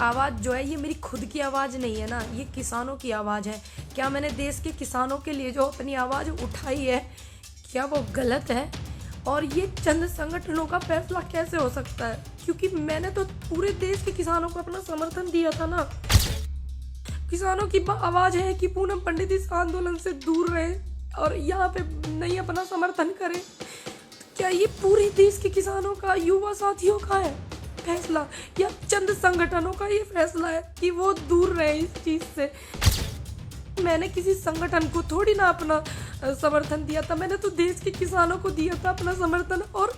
आवाज़ जो है ये मेरी खुद की आवाज़ नहीं है ना, ये किसानों की आवाज़ है। क्या मैंने देश के किसानों के लिए जो अपनी आवाज़ उठाई है, क्या वो गलत है? और ये चंद संगठनों का फैसला कैसे हो सकता है? क्योंकि मैंने तो पूरे देश के किसानों को अपना समर्थन दिया था ना। किसानों की आवाज़ है कि पूनम पंडित इस आंदोलन से दूर रहे और यहाँ पे नहीं अपना समर्थन करें। क्या ये पूरे देश के किसानों का, युवा साथियों का है फैसला, या चंद संगठनों का ये फैसला है कि वो दूर रहे इस चीज से? मैंने किसी संगठन को थोड़ी ना अपना समर्थन दिया था, मैंने तो देश के किसानों को दिया था अपना समर्थन, और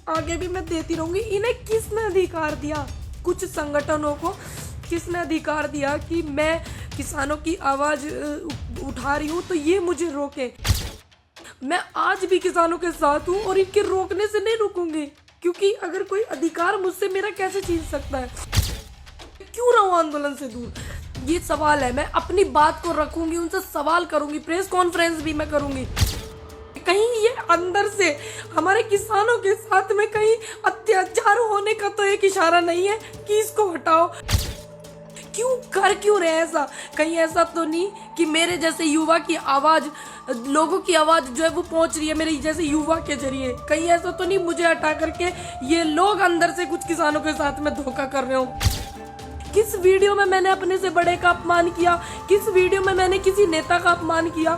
आगे भी मैं देती रहूंगी। इन्हें किसने अधिकार दिया, कुछ संगठनों को किसने अधिकार दिया कि मैं किसानों की आवाज उठा रही हूँ तो ये मुझे रोके? मैं आज भी किसानों के साथ हूँ और इनके रोकने से नहीं रुकूंगी, क्योंकि अगर कोई अधिकार मुझसे मेरा कैसे छीन सकता है? क्यों रहूं आंदोलन से दूर? ये सवाल है। मैं अपनी बात को रखूंगी, उनसे सवाल करूंगी, प्रेस कॉन्फ्रेंस भी मैं करूंगी। कहीं ये अंदर से हमारे किसानों के साथ में कहीं अत्याचार होने का तो एक इशारा नहीं है कि इसको हटाओ? क्यों रहे ऐसा? कहीं ऐसा तो नहीं कि मेरे जैसे युवा की आवाज, लोगों की आवाज जो है वो पहुंच रही है मेरे जैसे युवा के जरिए? कहीं ऐसा तो नहीं मुझे हटा करके ये लोग अंदर से कुछ किसानों के साथ में धोखा कर रहे हो? किस वीडियो में मैंने अपने से बड़े का अपमान किया? किस वीडियो में मैंने किसी नेता का अपमान किया?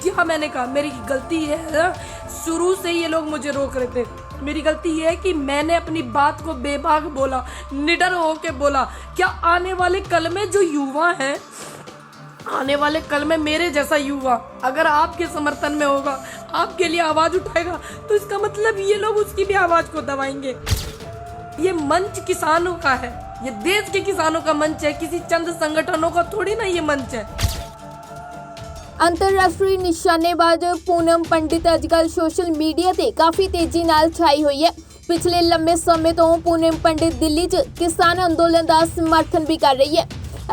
क्या मैंने कहा? मेरी गलती है, शुरू से ये लोग मुझे रोक रहे थे। मेरी गलती ये है कि मैंने अपनी बात को बेबाक बोला, निडर होके बोला। क्या आने वाले कल में जो युवा है, आने वाले कल में मेरे जैसा युवा अगर आपके समर्थन में होगा, आपके लिए आवाज उठाएगा, तो इसका मतलब ये लोग उसकी भी आवाज को दबाएंगे। ये मंच किसानों का है, ये देश के किसानों का मंच है, किसी चंद संगठनों का थोड़ी ना ये मंच है। अंतरराष्ट्रीय निशानेबाज पूनम पंडित अजकल सोशल मीडिया ਤੇ ਕਾਫੀ ਤੇਜ਼ੀ ਨਾਲ ਛਾਈ ਹੋਈ ਹੈ। ਪਿਛਲੇ ਲੰਮੇ ਸਮੇਂ ਤੋਂ पूनम पंडित ਦਿੱਲੀ 'ਚ ਕਿਸਾਨ ਅੰਦੋਲਨ ਦਾ ਸਮਰਥਨ ਵੀ ਕਰ ਰਹੀ ਹੈ।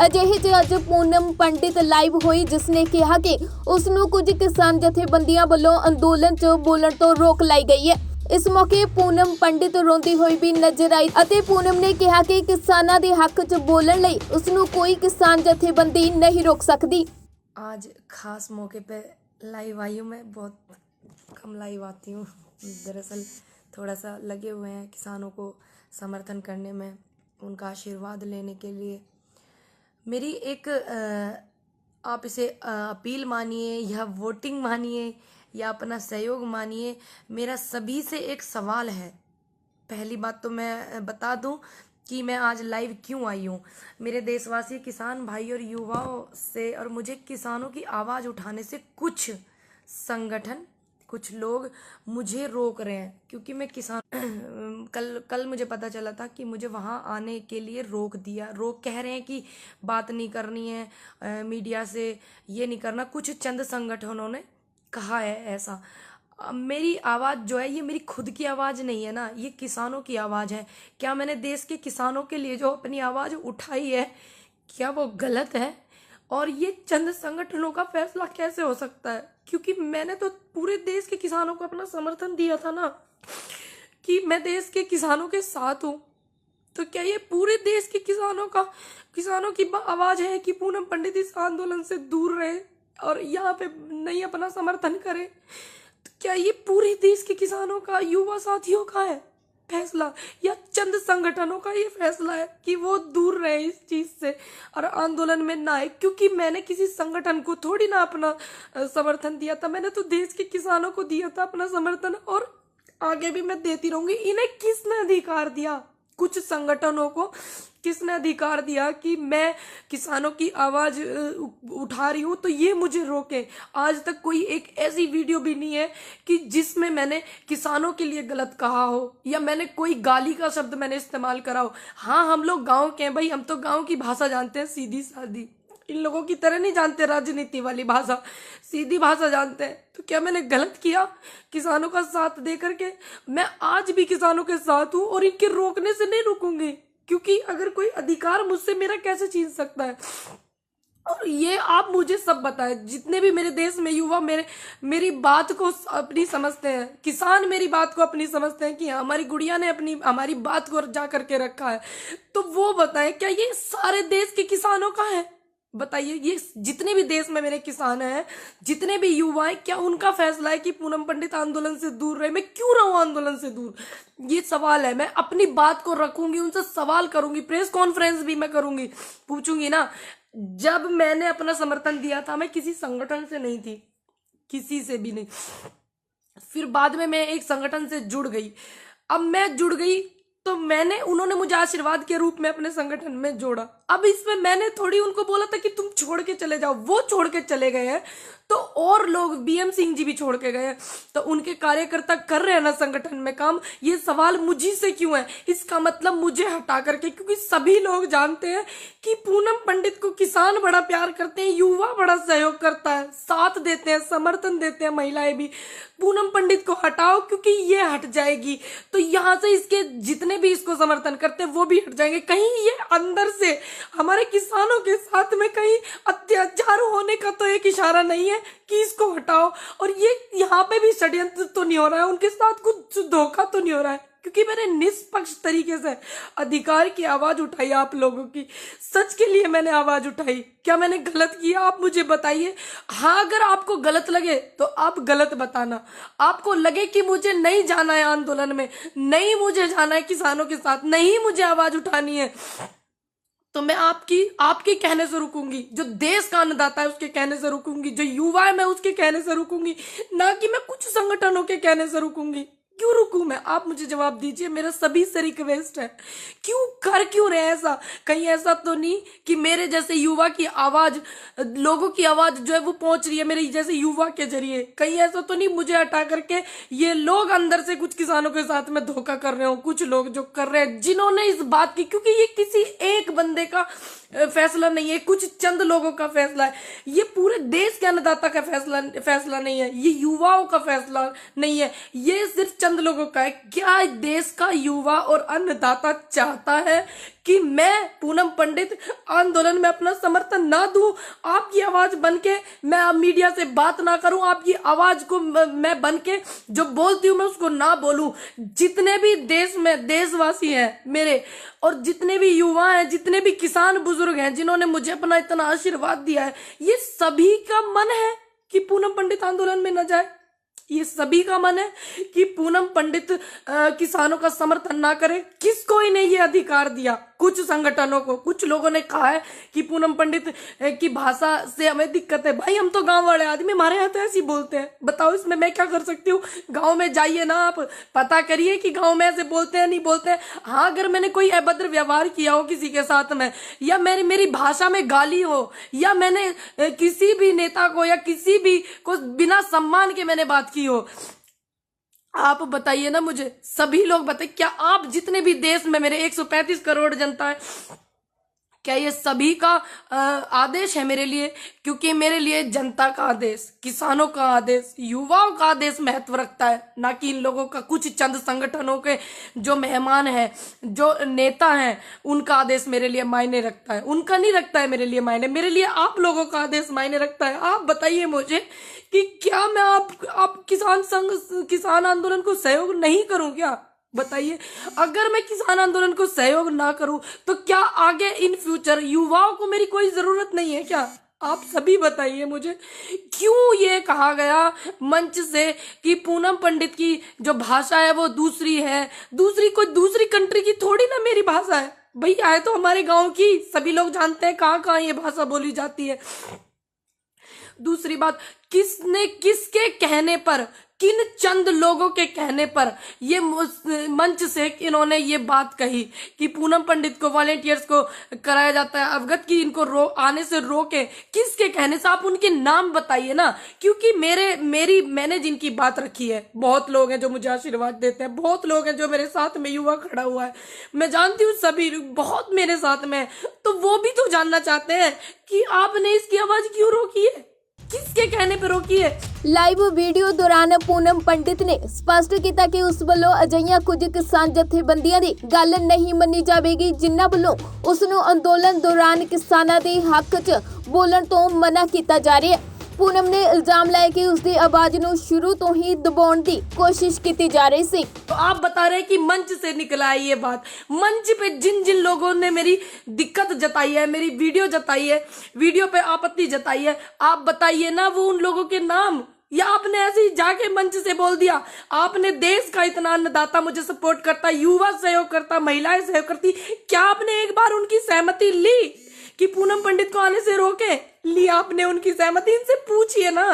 ਅਜਿਹੇ 'ਚ ਅੱਜ पूनम पंडित ਲਾਈਵ ਹੋਈ, ਜਿਸ ਨੇ ਕਿਹਾ ਕਿ ਉਸ ਨੂੰ ਕੁਝ ਕਿਸਾਨ ਜਥੇਬੰਦੀਆਂ ਵੱਲੋਂ ਅੰਦੋਲਨ 'ਚ ਬੋਲਣ ਤੋਂ ਰੋਕ ਲਾਈ ਗਈ ਹੈ। ਇਸ ਮੌਕੇ पूनम पंडित ਰੋਂਦੀ ਹੋਈ ਵੀ ਨਜ਼ਰ ਆਈ ਅਤੇ पूनम ਨੇ ਕਿਹਾ ਕਿ ਕਿਸਾਨਾਂ ਦੇ ਹੱਕ 'ਚ ਬੋਲਣ ਲਈ ਉਸ ਨੂੰ ਕੋਈ ਕਿਸਾਨ ਜਥੇਬੰਦੀ ਨਹੀਂ ਰੋਕ ਸਕਦੀ। आज खास मौके पे लाइव आई हूँ। मैं बहुत कम लाइव आती हूँ, दरअसल थोड़ा सा लगे हुए हैं किसानों को समर्थन करने में, उनका आशीर्वाद लेने के लिए। मेरी एक आप इसे अपील मानिए या वोटिंग मानिए या अपना सहयोग मानिए, मेरा सभी से एक सवाल है। पहली बात तो मैं बता दूं कि मैं आज लाइव क्यों आई हूँ। मेरे देशवासी किसान भाई और युवाओं से और मुझे किसानों की आवाज़ उठाने से कुछ संगठन, कुछ लोग मुझे रोक रहे हैं, क्योंकि मैं किसान कल मुझे पता चला था कि मुझे वहाँ आने के लिए रोक कह रहे हैं कि बात नहीं करनी है मीडिया से, ये नहीं करना। कुछ चंद संगठनों ने कहा है ऐसा। मेरी आवाज़ जो है ये मेरी खुद की आवाज़ नहीं है ना, ये किसानों की आवाज़ है। क्या मैंने देश के किसानों के लिए जो अपनी आवाज़ उठाई है, क्या वो गलत है? और ये चंद संगठनों का फैसला कैसे हो सकता है? क्योंकि मैंने तो पूरे देश के किसानों को अपना समर्थन दिया था ना, कि मैं देश के किसानों के साथ हूँ। तो क्या ये पूरे देश के किसानों की आवाज़ है कि पूनम पंडित इस आंदोलन से दूर रहे और यहाँ पे नहीं अपना समर्थन करें? क्या ये पूरे देश के किसानों का, युवा साथियों का है फैसला, या चंद संगठनों का ये फैसला है कि वो दूर रहे इस चीज से और आंदोलन में ना आए? क्योंकि मैंने किसी संगठन को थोड़ी ना अपना समर्थन दिया था, मैंने तो देश के किसानों को दिया था अपना समर्थन, और आगे भी मैं देती रहूंगी। इन्हें किसने अधिकार दिया, कुछ संगठनों को किसने अधिकार दिया कि मैं किसानों की आवाज उठा रही हूँ तो ये मुझे रोके? आज तक कोई एक ऐसी वीडियो भी नहीं है कि जिसमें मैंने किसानों के लिए गलत कहा हो या मैंने कोई गाली का शब्द मैंने इस्तेमाल करा हो। हाँ, हम लोग गांव के हैं भाई, हम तो गांव की भाषा जानते हैं, सीधी सादी। इन लोगों की तरह नहीं जानते राजनीति वाली भाषा, सीधी भाषा जानते हैं। तो क्या मैंने गलत किया किसानों का साथ दे करके? मैं आज भी किसानों के साथ हूँ और इनके रोकने से नहीं रुकूंगी, क्योंकि अगर कोई अधिकार मुझसे मेरा कैसे छीन सकता है? और ये आप मुझे सब बताएं, जितने भी मेरे देश में युवा मेरी बात को अपनी समझते हैं, किसान मेरी बात को अपनी समझते हैं कि हाँ, हमारी गुड़िया ने अपनी हमारी बात को जा करके रखा है, तो वो बताएं क्या ये सारे देश के किसानों का है? बताइए, ये जितने भी देश में मेरे किसान हैं, जितने भी युवा हैं, क्या उनका फैसला है कि पूनम पंडित आंदोलन से दूर रहे? मैं क्यों रहूं आंदोलन से दूर? ये सवाल है। मैं अपनी बात को रखूंगी, उनसे सवाल करूंगी, प्रेस कॉन्फ्रेंस भी मैं करूंगी, पूछूंगी ना। जब मैंने अपना समर्थन दिया था, मैं किसी संगठन से नहीं थी, किसी से भी नहीं। फिर बाद में मैं एक संगठन से जुड़ गई। अब मैं जुड़ गई तो उन्होंने मुझे आशीर्वाद के रूप में अपने संगठन में जोड़ा। अब इसमें मैंने थोड़ी उनको बोला था कि तुम छोड़ के चले जाओ, वो छोड़ के चले गए हैं, तो और लोग बीएम सिंह जी भी छोड़ के गए हैं, तो उनके कार्यकर्ता कर रहे हैं ना संगठन में काम। ये सवाल मुझी से क्यों है? इसका मतलब मुझे हटा करके, क्योंकि सभी लोग जानते हैं कि पूनम पंडित को किसान बड़ा प्यार करते हैं, युवा बड़ा सहयोग करता है, साथ देते हैं, समर्थन देते हैं, महिलाएं भी। पूनम पंडित को हटाओ, क्योंकि ये हट जाएगी तो यहाँ से इसके जितने भी इसको समर्थन करते हैं वो भी हट जाएंगे। कहीं ये अंदर से हमारे किसानों के साथ में कहीं अत्याचार होने का तो एक इशारा नहीं है कि इसको हटाओ? और ये यहाँ पे भी षड्यंत्र तो नहीं हो रहा है, उनके साथ कुछ धोखा तो नहीं हो रहा है? क्योंकि मैंने निष्पक्ष तरीके से अधिकार की आवाज उठाई, आप लोगों की सच के लिए मैंने आवाज उठाई। क्या मैंने गलत किया? आप मुझे बताइए। हाँ, अगर आपको गलत लगे तो आप गलत बताना। आपको लगे कि मुझे नहीं जाना है आंदोलन में, नहीं मुझे जाना है किसानों के साथ, नहीं मुझे आवाज उठानी है, तो मैं आपके कहने से रुकूंगी। जो देश का अन्नदाता है उसके कहने से रुकूंगी, जो युवा है मैं उसके कहने से रुकूंगी, ना कि मैं कुछ संगठनों के कहने से रुकूंगी। क्यों रुकूं मैं? आप मुझे जवाब दीजिए। मेरा सभी से रिक्वेस्ट है, क्यों रहे ऐसा? कहीं ऐसा तो नहीं कि मेरे जैसे युवा की आवाज, लोगों की आवाज जो है वो पहुंच रही है मेरे जैसे युवा के जरिए? कहीं ऐसा तो नहीं मुझे हटा करके ये लोग अंदर से कुछ किसानों के साथ में धोखा कर रहे हो? कुछ लोग जो कर रहे हैं, जिन्होंने इस बात की, क्योंकि ये किसी एक बंदे का फैसला नहीं है, कुछ चंद लोगों का फैसला है, ये पूरे देश के अन्नदाता का फैसला नहीं है, ये युवाओं का फैसला नहीं है, ये सिर्फ चंद लोगों का है। क्या देश का युवा और अन्नदाता चाहता है कि मैं पूनम पंडित आंदोलन में अपना समर्थन ना दूं? आपकी आवाज बनके मैं मीडिया से बात ना करूं, आपकी आवाज को मैं बनके जो बोलती हूं मैं उसको ना बोलूं? जितने भी देश में देशवासी हैं मेरे, और जितने भी युवा हैं, जितने भी किसान बुजुर्ग हैं, जिन्होंने मुझे अपना इतना आशीर्वाद दिया है, ये सभी का मन है कि पूनम पंडित आंदोलन में न जाए। ये सभी का मन है कि पूनम पंडित किसानों का समर्थन ना करे। किसको इन्हें ये अधिकार दिया? कुछ संगठनों को। कुछ लोगों ने कहा है कि पूनम पंडित की भाषा से हमें दिक्कत है। भाई, हम तो गांव वाले आदमी, हमारे यहाँ तो ऐसे ही बोलते हैं। बताओ इसमें मैं क्या कर सकती हूँ? गांव में जाइए ना, आप पता करिए कि गांव में ऐसे बोलते हैं नहीं बोलते हैं। हाँ, अगर मैंने कोई अभद्र व्यवहार किया हो किसी के साथ में, या मेरी भाषा में गाली हो, या मैंने किसी भी नेता को या किसी भी को बिना सम्मान के मैंने बात की हो, आप बताइए ना मुझे। सभी लोग बताइए, क्या आप जितने भी देश में मेरे 135 करोड़ जनता है, क्या ये सभी का आदेश है मेरे लिए? क्योंकि मेरे लिए जनता का आदेश, किसानों का आदेश, युवाओं का आदेश महत्व रखता है, ना कि इन लोगों का, कुछ चंद संगठनों के जो मेहमान हैं, जो नेता हैं, उनका आदेश मेरे लिए मायने रखता है। उनका नहीं रखता है मेरे लिए मायने, मेरे लिए आप लोगों का आदेश मायने रखता है। आप बताइए मुझे कि क्या मैं आप किसान आंदोलन को सहयोग नहीं करूं क्या? बताइए। अगर मैं किसान आंदोलन को सहयोग ना करूं तो क्या आगे इन फ्यूचर युवाओं को मेरी कोई जरूरत नहीं है क्या? आप सभी बताइए मुझे। क्यों ये कहा गया मंच से कि पूनम पंडित की जो भाषा है वो दूसरी है? कोई दूसरी कंट्री की थोड़ी ना मेरी भाषा है। भैया है तो हमारे गांव की, सभी लोग जानते हैं कहाँ कहाँ ये भाषा बोली जाती है। दूसरी बात, किसने किसके कहने पर, किन चंद लोगों के कहने पर ये मंच से इन्होंने ये बात कही कि पूनम पंडित को, वॉलेंटियर्स को कराया जाता है अवगत की इनको आने से रोके? किसके कहने से? आप उनके नाम बताइए ना। क्योंकि मैंने जिनकी बात रखी है, बहुत लोग हैं जो मुझे आशीर्वाद देते हैं, बहुत लोग हैं जो मेरे साथ में युवा खड़ा हुआ है, मैं जानती हूँ सभी बहुत मेरे साथ में, तो वो भी तो जानना चाहते हैं कि आपने इसकी आवाज क्यों रोकी है, किसके कहने पे रोकी है? ਲਾਈਵ ਵੀਡੀਓ ਦੌਰਾਨ ਪੂਨਮ ਪੰਡਿਤ ਨੇ ਸਪਸ਼ਟ ਕੀਤਾ ਕਿ ਉਸ ਵੱਲੋਂ ਅਜਿਹੀਆਂ ਕੁਝ ਕਿਸਾਨ ਜਥੇਬੰਦੀਆਂ ਦੀ ਗੱਲ ਨਹੀਂ ਮੰਨੀ ਜਾਵੇਗੀ ਜਿਨ੍ਹਾਂ ਵੱਲੋਂ ਉਸ ਨੂੰ ਅੰਦੋਲਨ ਦੌਰਾਨ ਕਿਸਾਨਾਂ ਦੇ ਹੱਕ 'ਚ ਬੋਲਣ ਤੋਂ ਮਨਾ ਕੀਤਾ ਜਾ ਰਿਹਾ ਹੈ। पूनम ने इल्जाम लाया कि उसकी आवाज ਨੂੰ शुरू तो ही दबाने की कोशिश की जा रही थी। तो आप बता रहे हैं कि मंच से निकला है ये बात। मंच पे जिन जिन लोगों ने मेरी दिक्कत जताई है, मेरी वीडियो जताई है, वीडियो पे आपत्ति जताई है, आप बताइए ना वो उन लोगों के नाम, या आपने ऐसे ही जाके मंच से बोल दिया? आपने देश का इतना अन्नदाता मुझे सपोर्ट करता, युवा सहयोग करता, महिलाएं सहयोग करती, क्या आपने एक बार उनकी सहमति ली कि पूनम पंडित को आने से रोके? लिया आपने उनकी सहमति? इनसे पूछिए ना।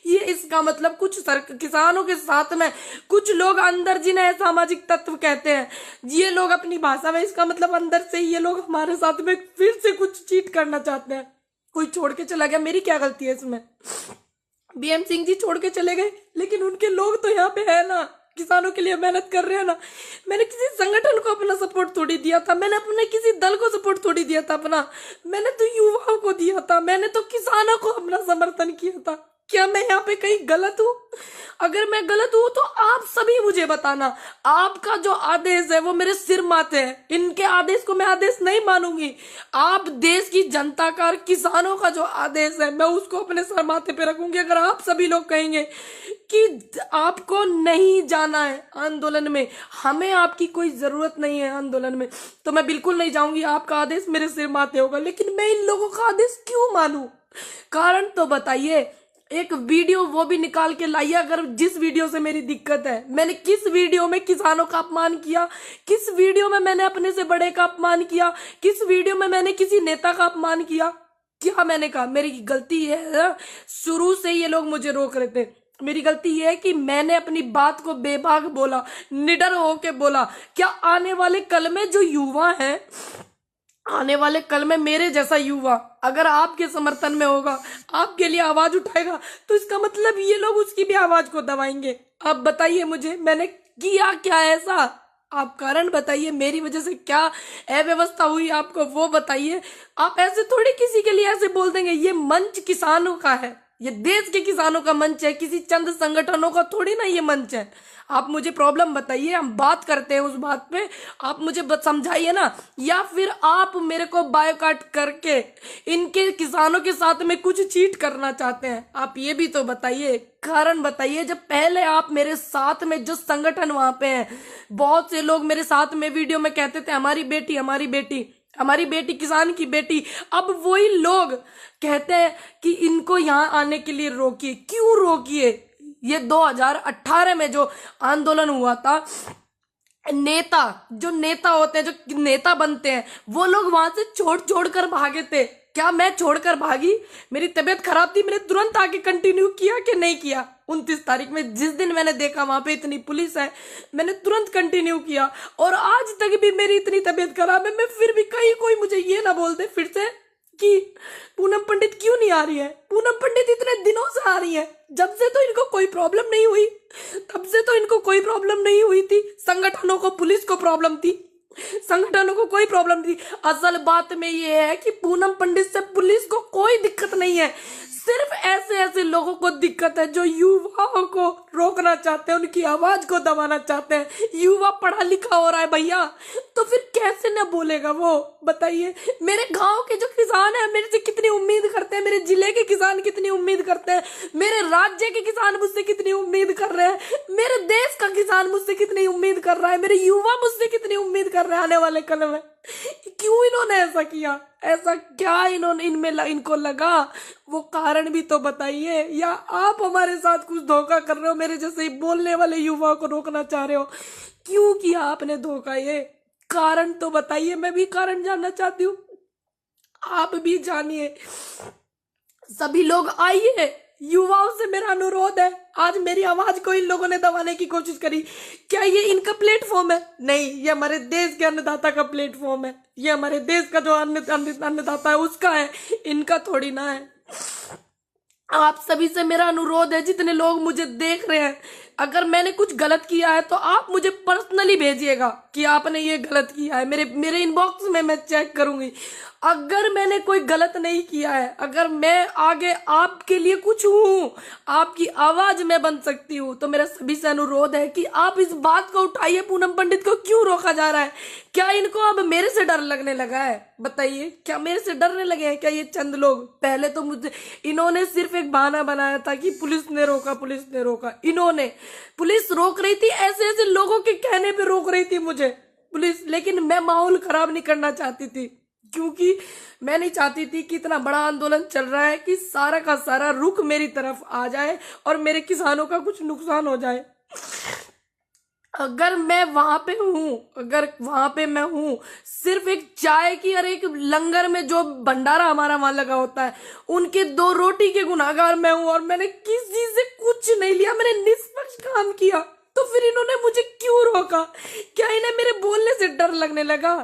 ये इसका मतलब कुछ किसानों के साथ में कुछ लोग अंदर जिन्हें सामाजिक तत्व कहते हैं, ये लोग अपनी भाषा में, इसका मतलब अंदर से ये लोग हमारे साथ में फिर से कुछ चीट करना चाहते हैं। कोई छोड़ के चला गया, मेरी क्या गलती है इसमें? बीएम सिंह जी छोड़ के चले गए, लेकिन उनके लोग तो यहाँ पे है ना, किसानों के लिए मेहनत कर रहे हैं ना। मैंने किसी संगठन को अपना सपोर्ट थोड़ी दिया था, मैंने अपने किसी दल को सपोर्ट थोड़ी दिया था अपना, मैंने तो युवाओं को दिया था, मैंने तो किसानों को अपना समर्थन किया था। क्या मैं यहाँ पे कहीं गलत हूँ? अगर मैं गलत हूँ तो आप सभी मुझे बताना। आपका जो आदेश है वो मेरे सिर माथे है, इनके आदेश को मैं आदेश नहीं मानूंगी। आप देश की जनता का, किसानों का जो आदेश है मैं उसको अपने सर माथे पे रखूंगी। अगर आप सभी लोग कहेंगे कि आपको नहीं जाना है आंदोलन में, हमें आपकी कोई जरूरत नहीं है आंदोलन में, तो मैं बिल्कुल नहीं जाऊंगी। आपका आदेश मेरे सिर माथे होगा, लेकिन मैं इन लोगों का आदेश क्यों मानूं? कारण तो बताइए। एक वीडियो वो भी निकाल के लाइए, अगर जिस वीडियो से मेरी दिक्कत है। मैंने किस वीडियो में किसानों का अपमान किया? किस वीडियो में मैंने अपने से बड़े का अपमान किया? किस वीडियो में मैंने किसी नेता का अपमान किया? क्या मैंने कहा? मेरी गलती है, शुरू से ये लोग मुझे रोक रहे थे। मेरी गलती ये है कि मैंने अपनी बात को बेबाक बोला, निडर होके बोला। क्या आने वाले कल में जो युवा है, आने वाले कल में मेरे जैसा युवा अगर आपके समर्थन में होगा, आपके लिए आवाज उठाएगा, तो इसका मतलब ये लोग उसकी भी आवाज को दबाएंगे। आप बताइए मुझे, मैंने किया क्या ऐसा? आप कारण बताइए, मेरी वजह से क्या अव्यवस्था हुई आपको वो बताइए। आप ऐसे थोड़ी किसी के लिए ऐसे बोल देंगे। ये मंच किसानों का है, ये देश के किसानों का मंच है, किसी चंद संगठनों का थोड़ी ना ये मंच है। आप मुझे प्रॉब्लम बताइए, हम बात करते हैं उस बात पे, आप मुझे समझाइए ना। या फिर आप मेरे को बायकॉट करके इनके किसानों के साथ में कुछ चीट करना चाहते हैं? आप ये भी तो बताइए, कारण बताइए। जब पहले आप मेरे साथ में जो संगठन वहां पे हैं, बहुत से लोग मेरे साथ में वीडियो में कहते थे हमारी बेटी, हमारी बेटी, हमारी बेटी, किसान की बेटी। अब वही लोग कहते हैं कि इनको यहाँ आने के लिए रोकिए। क्यों रोकिए? ये 2018 में जो आंदोलन हुआ था, नेता, जो नेता होते हैं, जो नेता बनते हैं, वो लोग वहां से छोड़ कर भागे थे। क्या मैं छोड़कर भागी? मेरी तबीयत खराब थी, मैंने तुरंत आके कंटिन्यू किया कि नहीं किया? 29 तारीख में जिस दिन मैंने देखा वहां पे इतनी पुलिस है, मैंने तुरंत कंटिन्यू किया। और आज तक भी मेरी इतनी तबीयत खराब है, मैं फिर भी कहीं कोई मुझे ये ना बोल दे फिर से कि पूनम पंडित क्यों नहीं आ रही है। पूनम पंडित इतने दिनों से आ रही है, जब से तो इनको कोई प्रॉब्लम नहीं हुई, तब से तो इनको कोई प्रॉब्लम नहीं हुई थी। संगठनों को, पुलिस को प्रॉब्लम थी, संगठनों को कोई प्रॉब्लम थी। असल बात में ये है कि पूनम पंडित से पुलिस को कोई दिक्कत नहीं है, सिर्फ ऐसे ऐसे लोगों को दिक्कत है जो युवाओं को रोकना चाहते हैं, उनकी आवाज को दबाना चाहते हैं। युवा पढ़ा लिखा हो रहा है भैया, तो फिर कैसे न बोलेगा वो? बताइए। मेरे गांव के जो किसान है मेरे से कितनी उम्मीद करते हैं, मेरे जिले के किसान कितनी उम्मीद करते हैं, मेरे राज्य के किसान मुझसे कितनी उम्मीद कर रहे हैं, मेरे देश का किसान मुझसे कितनी उम्मीद कर रहा है, मेरे युवा मुझसे कितनी उम्मीद कर रहे हैं आने वाले कल में। क्यों इन्होंने ऐसा किया? ऐसा क्या इन्होंने इनको लगा? वो कारण भी तो बताइए। या आप हमारे साथ कुछ धोखा कर रहे हो, मेरे जैसे ही बोलने वाले युवाओं को रोकना चाह रहे हो? क्यों किया आपने धोखा? ये कारण तो बताइए, मैं भी कारण जानना चाहती हूँ, आप भी जानिए। सभी लोग आइए, युवाओं से मेरा अनुरोध है। आज मेरी आवाज को इन लोगों ने दबाने की कोशिश करी, क्या ये इनका प्लेटफॉर्म है? नहीं, ये हमारे देश के अन्नदाता का प्लेटफॉर्म है, ये हमारे देश का जो अन्नदाता है उसका है, इनका थोड़ी ना है। आप सभी से मेरा अनुरोध है, जितने लोग मुझे देख रहे हैं, अगर मैंने कुछ गलत किया है तो आप मुझे पर्सनली भेजिएगा कि आपने ये गलत किया है। मेरे इनबॉक्स में मैं चेक करूंगी। अगर मैंने कोई गलत नहीं किया है, अगर मैं आगे आपके लिए कुछ हूं, आपकी आवाज मैं बन सकती हूं, तो मेरा सभी से अनुरोध है कि आप इस बात को उठाइए। पूनम पंडित को क्यों रोका जा रहा है? क्या इनको अब मेरे से डर लगने लगा है? बताइए, क्या मेरे से डरने लगे हैं क्या ये चंद लोग? पहले तो मुझे इन्होंने सिर्फ एक बहाना बनाया था कि पुलिस ने रोका, पुलिस ने रोका। इन्होंने, पुलिस रोक रही थी, ऐसे ऐसे लोगों के कहने पे रोक रही थी मुझे पुलिस, लेकिन मैं माहौल खराब नहीं करना चाहती थी, क्योंकि मैं नहीं चाहती थी कि इतना बड़ा आंदोलन चल रहा है कि सारा का सारा रुख मेरी तरफ आ जाए और मेरे किसानों का कुछ नुकसान हो जाए। अगर मैं वहां पे हूं, अगर वहां पे मैं हूं सिर्फ एक चाय की और एक लंगर में जो भंडारा हमारा वहां लगा होता है, उनके 2 रोटी के गुनाहगार मैं हूं और मैंने किसी से कुछ नहीं लिया, मैंने निष्पक्ष काम किया, तो फिर इन्होंने मुझे क्यों रोका? क्या इन्हें मेरे बोलने से डर लगने लगा?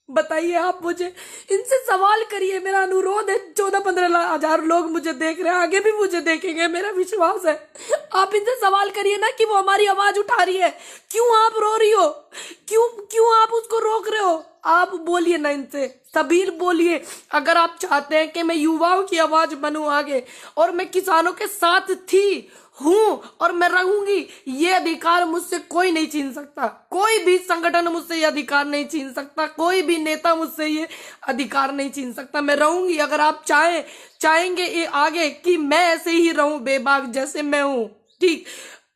बताइए आप मुझे, इनसे सवाल करिए, मेरा अनुरोध है। 14-15 हजार लोग मुझे देख रहे हैं, आगे भी मुझे देखेंगे, मेरा विश्वास है। आप इनसे सवाल करिए ना कि वो हमारी आवाज उठा रही है, क्यों आप रो रही हो, क्यों आप उसको रोक रहे हो? आप बोलिए ना इनसे, सबीर बोलिए। अगर आप चाहते हैं कि मैं युवाओं की आवाज बनूं आगे, और मैं किसानों के साथ थी, हूं और मैं रहूंगी, ये अधिकार मुझसे कोई नहीं छीन सकता। कोई भी संगठन मुझसे ये अधिकार नहीं छीन सकता, कोई भी नेता मुझसे ये अधिकार नहीं छीन सकता। मैं रहूंगी। अगर आप चाहेंगे ये आगे कि मैं ऐसे ही रहूं बेबाक जैसे मैं हूं, ठीक,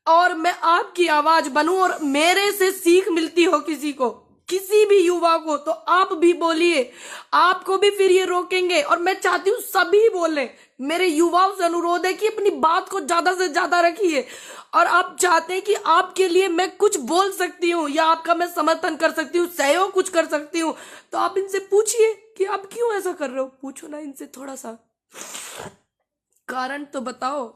और मैं आपकी आवाज बनूं और मेरे से सीख मिलती हो किसी को, किसी भी युवा को, तो आप भी बोलिए, आपको भी फिर ये रोकेंगे। और मैं चाहती हूँ सभी बोले। मेरे युवाओं से अनुरोध है कि अपनी बात को ज्यादा से ज्यादा रखिए, और आप चाहते हैं कि आपके लिए मैं कुछ बोल सकती हूँ या आपका मैं समर्थन कर सकती हूँ, सहयोग कुछ कर सकती हूँ, तो आप इनसे पूछिए कि आप क्यों ऐसा कर रहे हो। पूछो ना इनसे, थोड़ा सा कारण तो बताओ।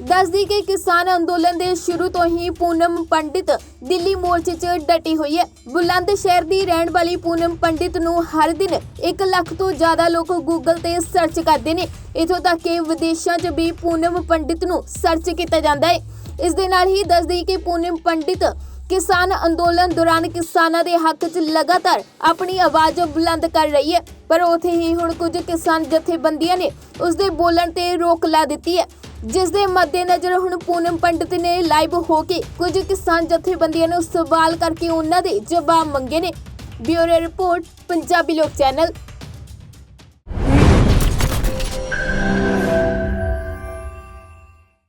ਦੱਸਦੀ ਕਿ ਕਿਸਾਨ ਅੰਦੋਲਨ ਦੇ ਸ਼ੁਰੂ ਤੋਂ ਹੀ ਪੂਨਮ ਪੰਡਿਤ ਦਿੱਲੀ ਮੋਰਚੇ 'ਚ ਡਟੀ ਹੋਈ ਹੈ। ਬੁਲੰਦ ਸ਼ਹਿਰ ਦੀ ਰਹਿਣ ਵਾਲੀ ਪੂਨਮ ਪੰਡਿਤ ਨੂੰ ਹਰ ਦਿਨ 1 ਲੱਖ ਤੋਂ ਜ਼ਿਆਦਾ ਲੋਕ ਗੂਗਲ ਤੇ ਸਰਚ ਕਰਦੇ ਨੇ। ਇਥੋਂ ਤੱਕ ਕਿ ਵਿਦੇਸ਼ਾਂ 'ਚ ਵੀ ਪੂਨਮ ਪੰਡਿਤ ਨੂੰ ਸਰਚ ਕੀਤਾ ਜਾਂਦਾ ਹੈ। ਇਸ ਦੇ ਨਾਲ ਹੀ ਦੱਸਦੀ ਕਿ ਪੂਨਮ ਪੰਡਿਤ किसान अंदोलन दौरान किसानां दे हक च लगातार अपनी आवाज़ बुलंद कर रही है, पर उत्थे ही हुण कुछ किसान जथेबंदियां ने उसदे बोलण ते रोक ला दित्ती है, जिस दे मद्देनज़र हुण पूनम पंडित ने लाइव होके कुछ किसान जथेबंदियां नूं सवाल करके उन्हां दे जवाब मंगे ने। ब्यूरो रिपोर्ट, पंजाबी लोक चैनल।